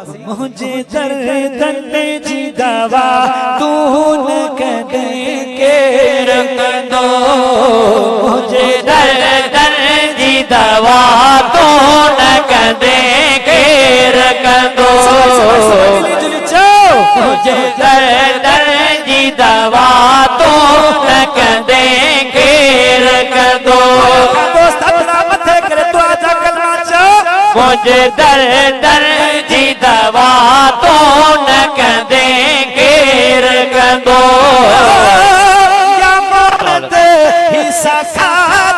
मुझे दर्द जी दवा तू न कदे के रख दो, मुझे दर्द जी दवा तू न कदे के रख दो, मुझे दर्द जी दवा तू न कदे के रख दो। मुझे दर्द जी दवा तो न कदे घेर दो, या मौत ही सखा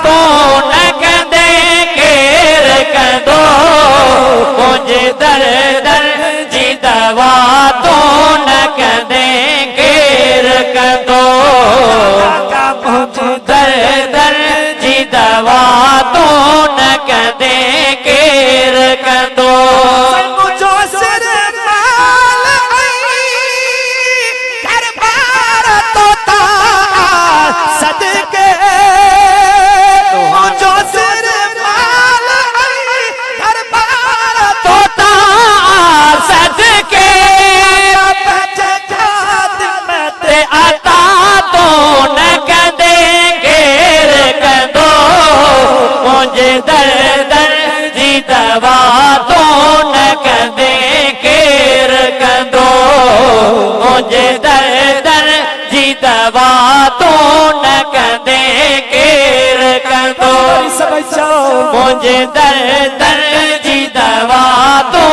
तो न कदे घेर दो, मुझे दर्द जी दवा तो न कदे घेर दो, मुझे दर्द जी दवा तो न कदे घेर दो। मुझो सिर माल घर बार तोता सदके, मुझो सिर माल घर बार तोता सदके, मैं आता तो न कदे घेर दो, मुझे दर्द जी दवा तो न कदे घेर दो, मुझे दर्द जी दवा तो न कदे घेर दो, मुझे दर्द जी दवा तो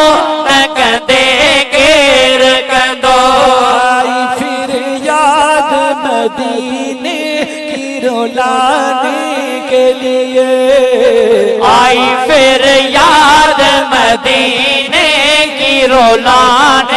न कदे घेर दो। आई फिर याद मदीने की रुलाने के लिए, आई फिर याद मदीने की रुलाने